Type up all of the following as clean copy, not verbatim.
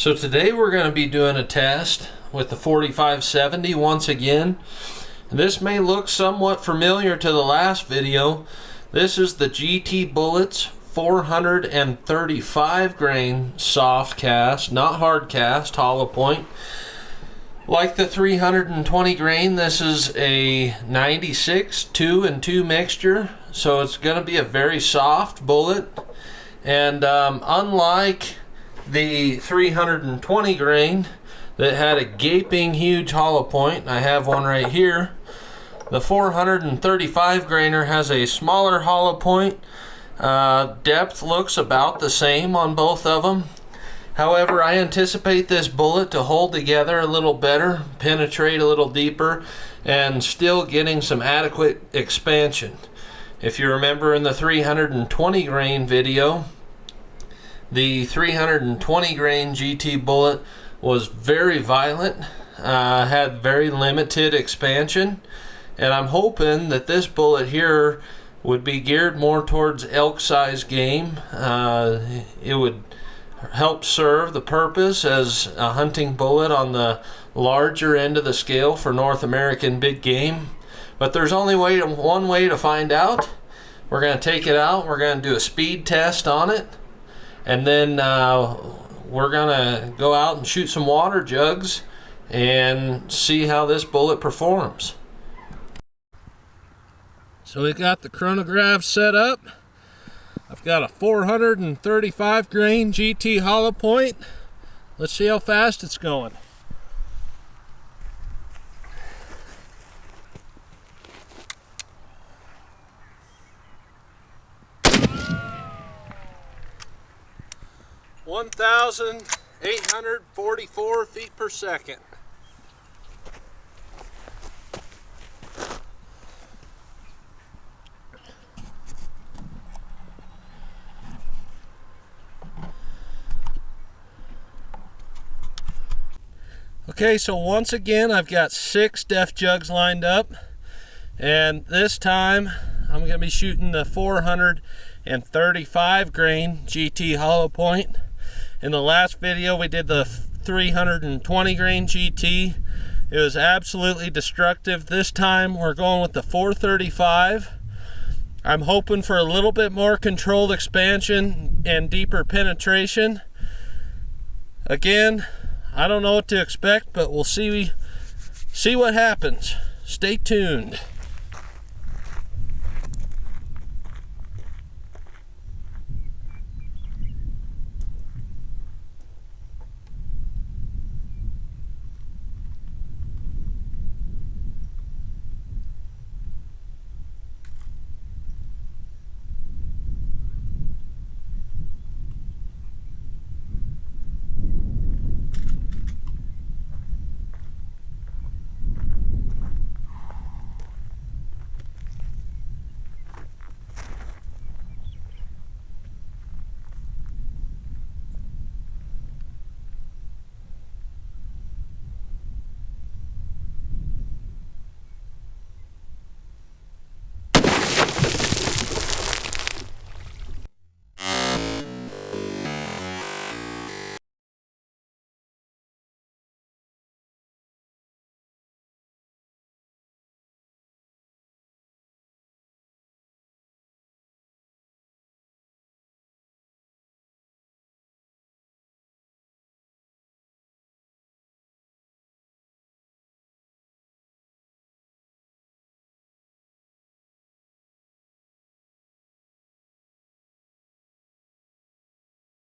So today we're going to be doing a test with the 4570 once again. This may look somewhat familiar to the last video. This is the GT Bullets 435 grain soft cast, not hard cast, hollow point. Like the 320 grain, this is a 96 2 and 2 mixture, so it's going to be a very soft bullet. And unlike the 320 grain that had a gaping huge hollow point, I have one right here, the 435 grainer has a smaller hollow point. Depth looks about the same on both of them. However, I anticipate this bullet to hold together a little better, penetrate a little deeper, and still getting some adequate expansion. If you remember in the 320 grain video, the 320 grain GT bullet was very violent, had very limited expansion, and I'm hoping that this bullet here would be geared more towards elk size game. It would help serve the purpose as a hunting bullet on the larger end of the scale for North American big game. But there's only one way to find out. We're going to take it out, we're going to do a speed test on it, and then we're going to go out and shoot some water jugs and see how this bullet performs. So we got the chronograph set up. I've got a 435 grain GT hollow point. Let's see how fast it's going. (1,844 feet per second). Okay, so once again I've got 6 def jugs lined up, and this time I'm going to be shooting the 435 grain GT hollow point. In the last video we did the 320 grain GT. It was absolutely destructive. This time we're going with the 435. I'm hoping for a little bit more controlled expansion and deeper penetration. Again, I don't know what to expect, but we'll see what happens. Stay tuned.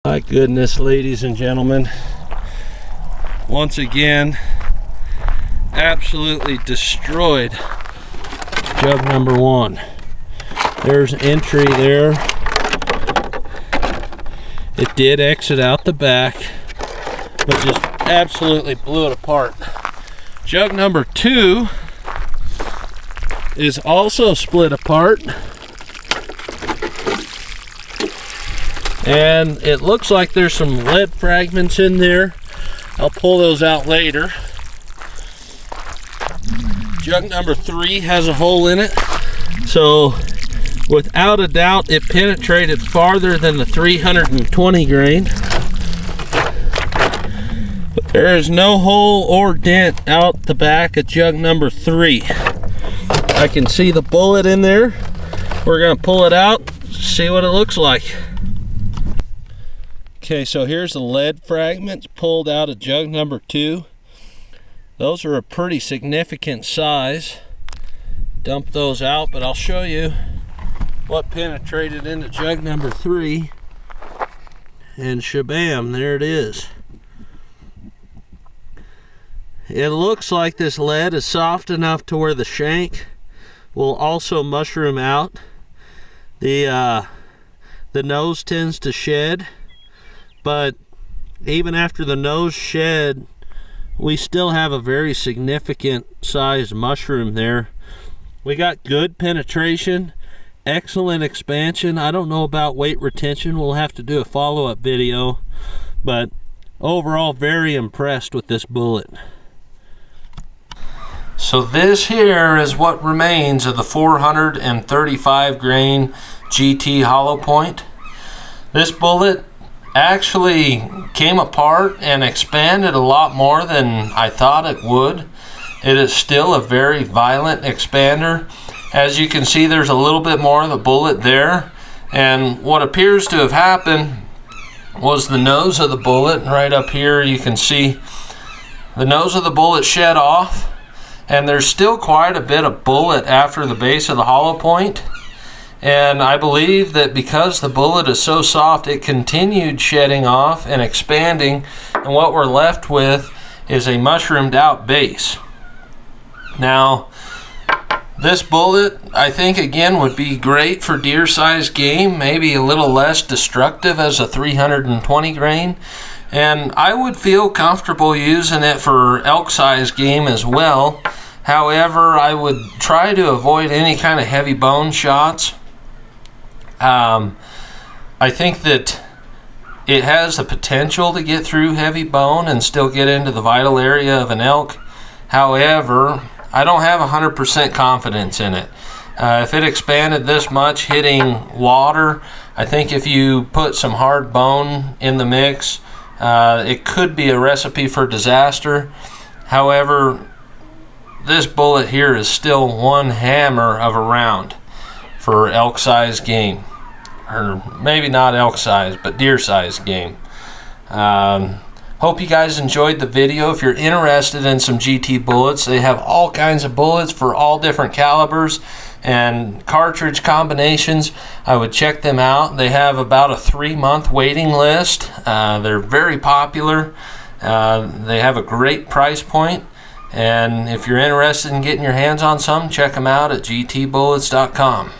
My goodness, ladies and gentlemen, once again, absolutely destroyed jug number 1. There's entry there. It did exit out the back, but just absolutely blew it apart. Jug number 2 is also split apart. And it looks like there's some lead fragments in there. I'll pull those out later. Jug number 3 has a hole in it. So without a doubt, it penetrated farther than the 320 grain. There is no hole or dent out the back of jug number 3. I can see the bullet in there. We're gonna pull it out, see what it looks like. Okay, so here's the lead fragments pulled out of jug number 2. Those are a pretty significant size. Dump those out, but I'll show you what penetrated into jug number 3. And shabam, there it is. It looks like this lead is soft enough to where the shank will also mushroom out. The nose tends to shed, but even after the nose shed, we still have a very significant sized mushroom there. We got good penetration, excellent expansion. I don't know about weight retention. We'll have to do a follow-up video, but overall very impressed with this bullet. So this here is what remains of the 435 grain GT hollow point. This bullet actually came apart and expanded a lot more than I thought it would. It is still a very violent expander. As you can see, there's a little bit more of the bullet there, and what appears to have happened was the nose of the bullet right up here. You can see the nose of the bullet shed off, and there's still quite a bit of bullet after the base of the hollow point. And I believe that because the bullet is so soft, it continued shedding off and expanding, and what we're left with is a mushroomed out base. Now, this bullet, I think, again, would be great for deer-sized game, maybe a little less destructive as a 320 grain. And I would feel comfortable using it for elk-sized game as well. However, I would try to avoid any kind of heavy bone shots. I think that it has the potential to get through heavy bone and still get into the vital area of an elk. However, I don't have 100% confidence in it. If it expanded this much hitting water, I think if you put some hard bone in the mix, it could be a recipe for disaster. However, this bullet here is still one hammer of a round for elk-sized game. Or maybe not elk-sized, but deer-sized game. Hope you guys enjoyed the video. If you're interested in some GT bullets, they have all kinds of bullets for all different calibers and cartridge combinations. I would check them out. They have about a 3-month waiting list. They're very popular. They have a great price point. And if you're interested in getting your hands on some, check them out at gtbullets.com.